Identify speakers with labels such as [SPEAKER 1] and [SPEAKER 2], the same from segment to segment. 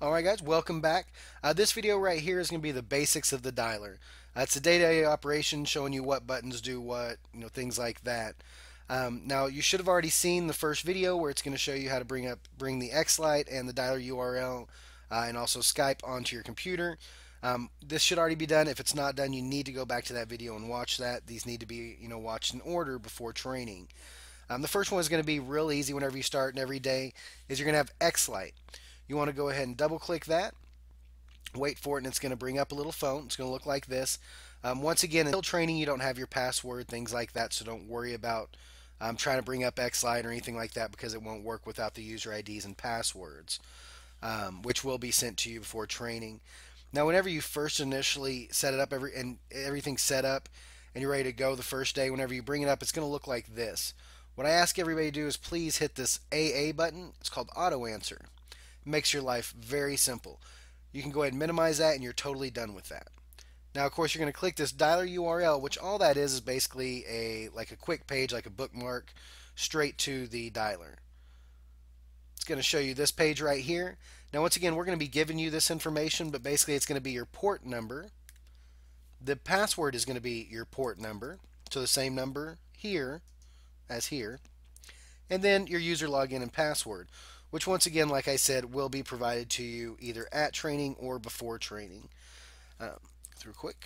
[SPEAKER 1] Alright guys, welcome back. This video right here is going to be the basics of the dialer. It's a day-to-day operation showing you what buttons do what, things like that. Now you should have already seen the first video where it's going to show you how to bring the X-Lite and the dialer URL and also Skype onto your computer. This should already be done. If it's not done, you need to go back to that video and watch that. These need to be watched in order before training. The first one is going to be real easy whenever you start and every day is you're going to have X-Lite. You want to go ahead and double click that, wait for it, and it's going to bring up a little phone. It's going to look like this. Once again, until training, you don't have your password, things like that, so don't worry about trying to bring up X-Lite or anything like that because it won't work without the user IDs and passwords, which will be sent to you before training. Now, whenever you first initially set it up and everything's set up and you're ready to go the first day, whenever you bring it up, it's going to look like this. What I ask everybody to do is please hit this AA button. It's called Auto Answer. Makes your life very simple. You can go ahead and minimize that and you're totally done with that. Now, of course, you're going to click this dialer URL, which all that is basically like a quick page, like a bookmark, straight to the dialer. It's going to show you this page right here. Now, once again, we're going to be giving you this information, but basically it's going to be your port number. The password is going to be your port number, so the same number here as here. And then your user login and password, which once again, like I said, will be provided to you either at training or before training. Through quick.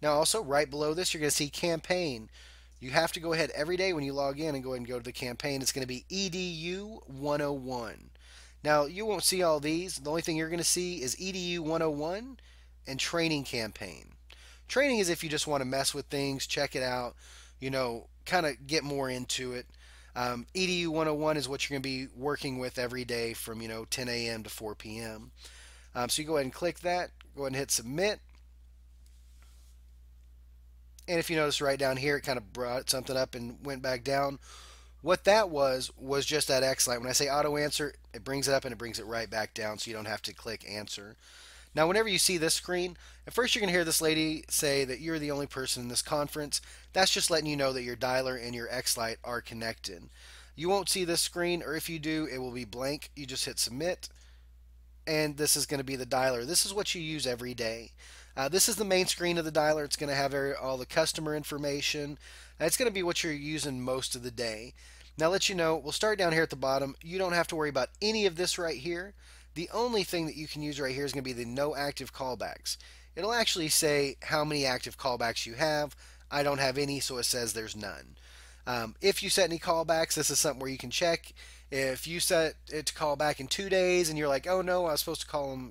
[SPEAKER 1] Now also right below this, you're going to see campaign. You have to go ahead every day when you log in and go ahead and go to the campaign. It's going to be EDU 101. Now you won't see all these. The only thing you're going to see is EDU 101 and training campaign. Training is if you just want to mess with things, check it out, kind of get more into it. EDU 101 is what you're going to be working with every day from 10 a.m. to 4 p.m. So you go ahead and click that, go ahead and hit submit. And if you notice right down here, it kind of brought something up and went back down. What that was just that X-Lite. When I say auto answer, it brings it up and it brings it right back down so you don't have to click answer. Now, whenever you see this screen, at first you're going to hear this lady say that you're the only person in this conference. That's just letting you know that your dialer and your X-Lite are connected. You won't see this screen, or if you do, it will be blank. You just hit submit, and this is going to be the dialer. This is what you use every day. This is the main screen of the dialer. It's going to have all the customer information. It's going to be what you're using most of the day. Now, let you know, we'll start down here at the bottom. You don't have to worry about any of this right here. The only thing that you can use right here is going to be the no active callbacks. It'll actually say how many active callbacks you have. I don't have any, so it says there's none. If you set any callbacks, this is something where you can check. If you set it to call back in 2 days and you're like, oh no, I was supposed to call them,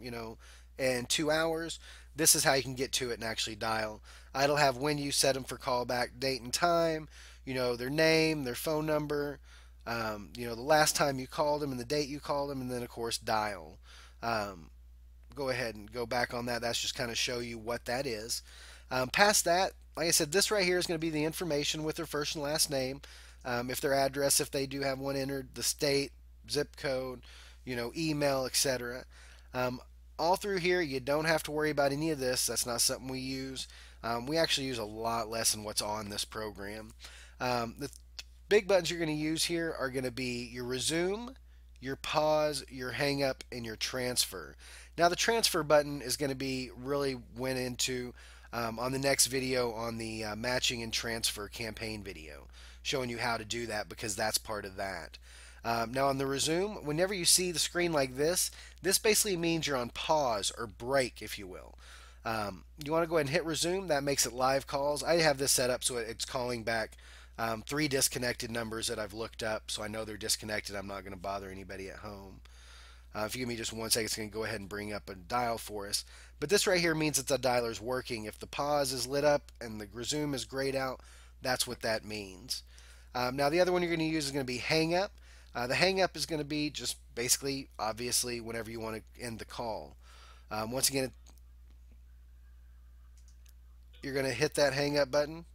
[SPEAKER 1] in 2 hours, this is how you can get to it and actually dial. It'll have when you set them for callback, date and time, their name, their phone number, the last time you called them and the date you called them, and then of course dial. Go ahead and go back on that. That's just kind of show you what that is. Past that, like I said, this right here is going to be the information with their first and last name, if their address, if they do have one entered, the state, zip code, email, etc. All through here, you don't have to worry about any of this. That's not something we use. We actually use a lot less than what's on this program. The big buttons you're going to use here are going to be your resume, your pause, your hang up, and your transfer. Now the transfer button is going to be really went into on the next video on the matching and transfer campaign video, showing you how to do that because that's part of that. Now on the resume, whenever you see the screen like this basically means you're on pause or break, if you will. You want to go ahead and hit resume. That makes it live calls. I have this set up so it's calling back 3 disconnected numbers that I've looked up, so I know they're disconnected. I'm not going to bother anybody at home. If you give me just 1 second, it's going to go ahead and bring up a dial for us. But this right here means that the dialer's working. If the pause is lit up and the resume is grayed out, that's what that means. Now the other one you're going to use is going to be hang up. The hang up is going to be just basically, obviously, whenever you want to end the call. Once again, you're going to hit that hang up button,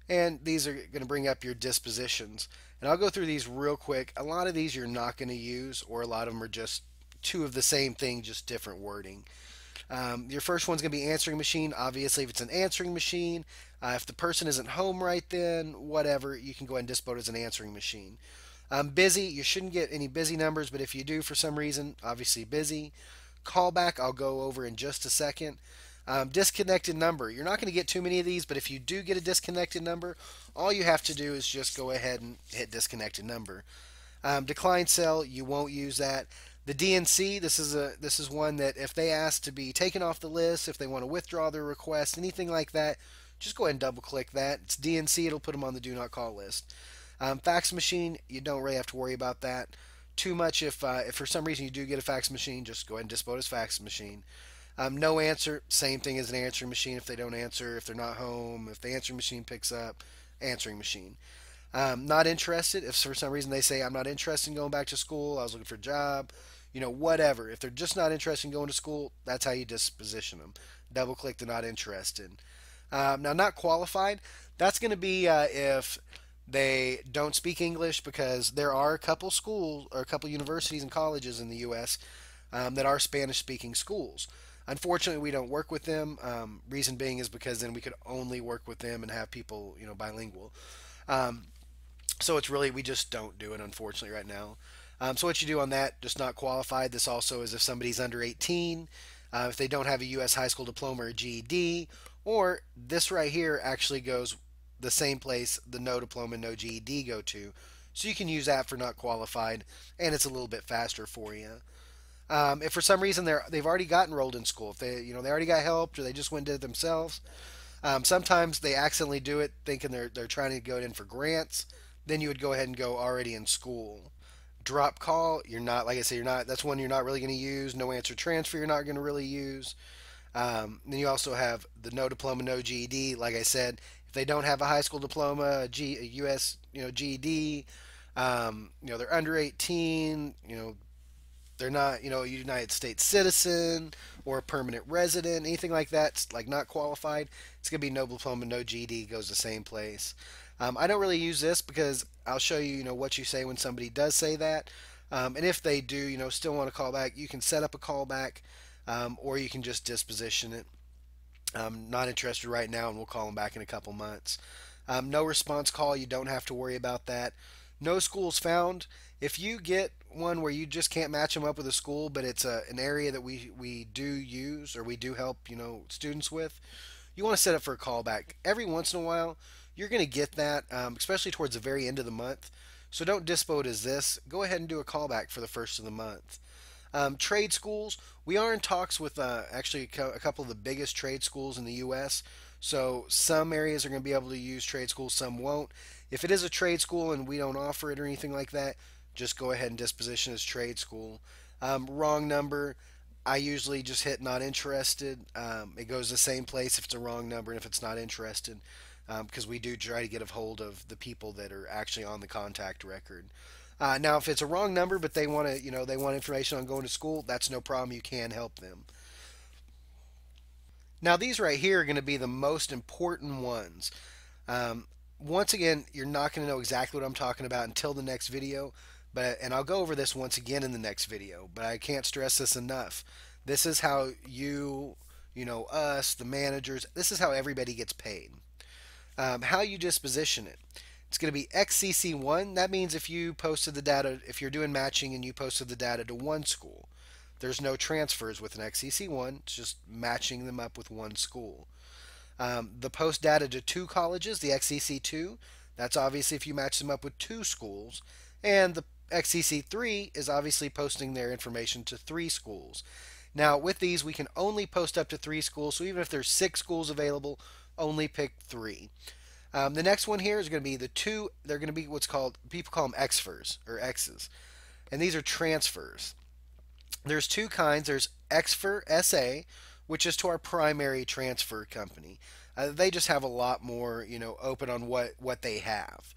[SPEAKER 1] and these are going to bring up your dispositions. And I'll go through these real quick. A lot of these you're not going to use, or a lot of them are just two of the same thing, just different wording. Your first one's going to be answering machine. Obviously, if it's an answering machine, if the person isn't home right then, whatever, you can go ahead and dispo it as an answering machine. Busy, you shouldn't get any busy numbers, but if you do for some reason, obviously busy. Callback, I'll go over in just a second. Disconnected number, you're not going to get too many of these, but if you do get a disconnected number, all you have to do is just go ahead and hit disconnected number. Decline cell, you won't use that. The DNC, this is one that if they ask to be taken off the list, if they want to withdraw their request, anything like that, just go ahead and double click that. It's DNC, it'll put them on the do not call list. Fax machine, you don't really have to worry about that too much. If for some reason you do get a fax machine, just go ahead and dispose fax machine. No answer, same thing as an answering machine. If they don't answer, if they're not home, if the answering machine picks up, answering machine. Not interested. If for some reason they say I'm not interested in going back to school, I was looking for a job, whatever. If they're just not interested in going to school, that's how you disposition them. Double click the not interested. Now, not qualified. That's going to be if they don't speak English, because there are a couple schools or a couple universities and colleges in the U.S. That are Spanish-speaking schools. Unfortunately, we don't work with them. Reason being is because then we could only work with them and have people, bilingual. Um, so it's really, we just don't do it, unfortunately, right now. So what you do on that, just not qualified. This also is if somebody's under 18, if they don't have a U.S. high school diploma or GED, or this right here actually goes the same place the no diploma, no GED go to. So you can use that for not qualified, and it's a little bit faster for you. If for some reason they've already got enrolled in school, if they already got helped or they just went and did it themselves, sometimes they accidentally do it thinking they're trying to go in for grants. Then you would go ahead and go already in school. Drop call, you're not, like I said, you're not. That's one you're not really going to use. No answer transfer, you're not going to really use. Then you also have the no diploma, no GED. Like I said, if they don't have a high school diploma, a U.S. GED, they're under 18, they're not, a United States citizen or a permanent resident, anything like that, it's like not qualified. It's going to be no diploma, no GED, goes the same place. I don't really use this because I'll show you, what you say when somebody does say that. And if they do, still want to call back, you can set up a callback, or you can just disposition it. Not interested right now, and we'll call them back in a couple months. No response call, you don't have to worry about that. No schools found. If you get one where you just can't match them up with a school, but it's an area that we do use or we do help students with, you want to set up for a callback. Every once in a while, you're going to get that, especially towards the very end of the month. So don't dispo it as this. Go ahead and do a callback for the first of the month. Trade schools, we are in talks with actually a couple of the biggest trade schools in the U.S. So some areas are going to be able to use trade schools, some won't. If it is a trade school and we don't offer it or anything like that, just go ahead and disposition as trade school. Wrong number, I usually just hit not interested. It goes the same place if it's a wrong number and if it's not interested, because we do try to get a hold of the people that are actually on the contact record. Now, if it's a wrong number, but they want to, they want information on going to school, that's no problem. You can help them. Now, these right here are going to be the most important ones. Um, Once again, you're not going to know exactly what I'm talking about until the next video, and I'll go over this once again in the next video. But I can't stress this enough. This is how us, the managers, this is how everybody gets paid. How you disposition it. It's going to be XCC1. That means if you posted the data, if you're doing matching and you posted the data to one school, there's no transfers with an XCC1. It's just matching them up with one school. The post data to two colleges, the XCC2, that's obviously if you match them up with two schools. And the XCC3 is obviously posting their information to three schools. Now, with these, we can only post up to three schools. So even if there's six schools available, only pick three. The next one here is going to be the two. They're going to be what's called, people call them XFers or X's. And these are transfers. There's two kinds. There's XFer SA, which is to our primary transfer company. They just have a lot more, open on what they have.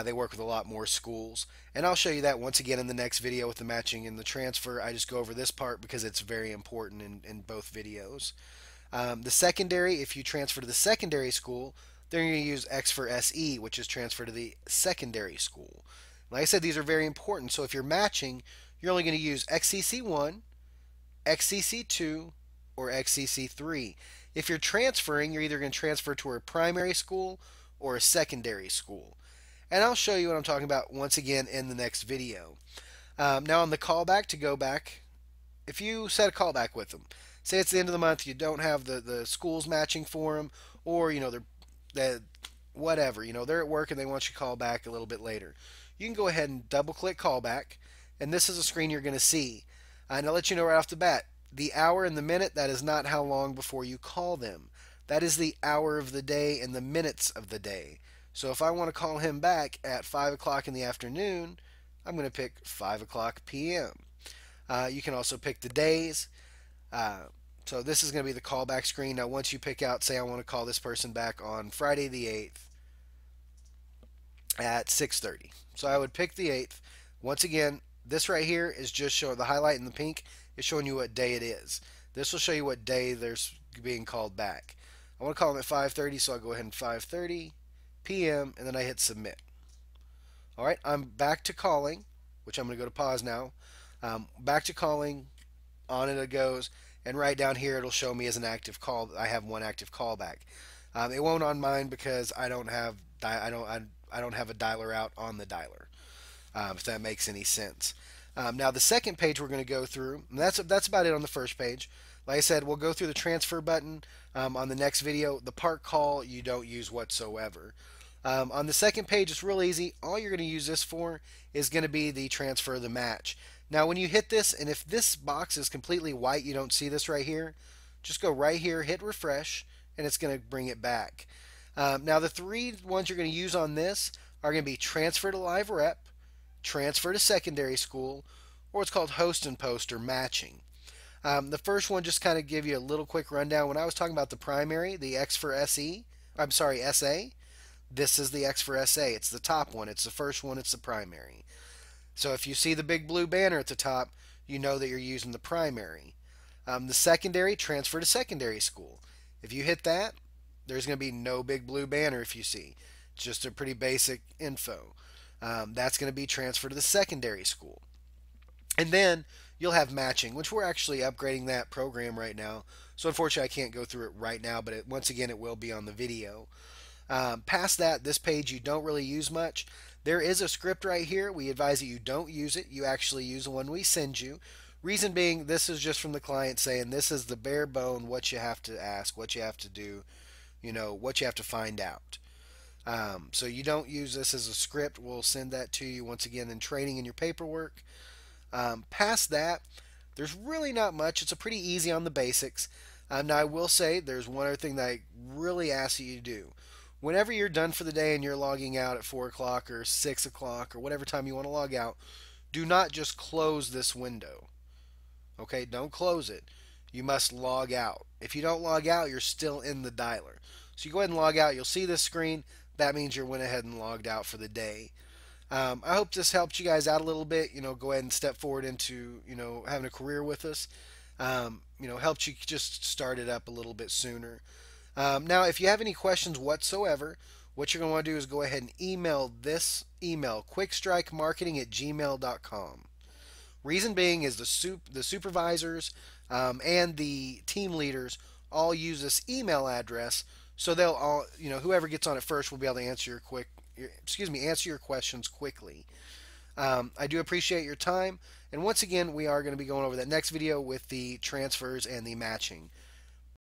[SPEAKER 1] They work with a lot more schools. And I'll show you that once again in the next video with the matching and the transfer. I just go over this part because it's very important in both videos. The secondary, if you transfer to the secondary school, they're going to use XFer SE, which is transfer to the secondary school. Like I said, these are very important. So if you're matching, you're only going to use XCC1, XCC2, or XCC3. If you're transferring, you're either going to transfer to a primary school or a secondary school. And I'll show you what I'm talking about once again in the next video. Now on the callback, to go back, if you set a callback with them, say it's the end of the month, you don't have the schools matching for them, or they're whatever, they're at work and they want you to call back a little bit later. You can go ahead and double click callback, and this is a screen you're going to see. And I'll let you know right off the bat, the hour and the minute, that is not how long before you call them. That is the hour of the day and the minutes of the day. So if I want to call him back at 5 o'clock in the afternoon, I'm going to pick 5 o'clock p.m. You can also pick the days. So this is going to be the callback screen. Now once you pick out, say I want to call this person back on Friday the 8th at 6:30. So I would pick the 8th. Once again, this right here is just showing the highlight in the pink is showing you what day it is. This will show you what day there's being called back. I want to call them at 5:30, so I'll go ahead and 5:30 p.m. and then I hit submit. All right, I'm back to calling, which I'm going to go to pause now. Back to calling, on it goes, and right down here it'll show me as an active call. I have one active callback. It won't on mine because I don't have I don't have a dialer out on the dialer. If that makes any sense. Now the second page we're going to go through, and that's about it on the first page. Like I said, we'll go through the transfer button on the next video. The park call you don't use whatsoever. On the second page, it's real easy. All you're going to use this for is going to be the transfer of the match. Now when you hit this, and if this box is completely white, you don't see this right here, just go right here, hit refresh, and it's going to bring it back. Now the three ones you're going to use on this are going to be transfer to live rep, transfer to secondary school, or what's called host and post or matching. The first one, just kind of give you a little quick rundown. When I was talking about the primary, the X for SE, I'm sorry, SA, this is the X for SA. It's the top one. It's the first one. It's the primary. So if you see the big blue banner at the top, you know that you're using the primary. The secondary, transfer to secondary school. If you hit that, there's going to be no big blue banner if you see. It's just a pretty basic info. That's going to be transfer to the secondary school. And then you'll have matching, which we're actually upgrading that program right now. So unfortunately, I can't go through it right now, but once again, it will be on the video. Past that, this page you don't really use much. There is a script right here. We advise that you don't use it. You actually use the one we send you. Reason being, this is just from the client saying this is the bare bone, what you have to ask, what you have to do, what you have to find out. So you don't use this as a script. We'll send that to you once again in training in your paperwork. Past that, there's really not much. It's a pretty easy on the basics. Now I will say there's one other thing that I really ask you to do. Whenever you're done for the day and you're logging out at 4 o'clock or 6 o'clock or whatever time you want to log out, do not just close this window. Okay, don't close it. You must log out. If you don't log out, you're still in the dialer. So you go ahead and log out. You'll see this screen. That means you went ahead and logged out for the day. I hope this helped you guys out a little bit. Go ahead and step forward into, having a career with us. Helped you just start it up a little bit sooner. Now, if you have any questions whatsoever, what you're going to want to do is go ahead and email this email, quickstrikemarketing@gmail.com. Reason being is the supervisors and the team leaders all use this email address, so they'll all, whoever gets on it first will be able to answer answer your questions quickly. I do appreciate your time, and once again, we are going to be going over that next video with the transfers and the matching.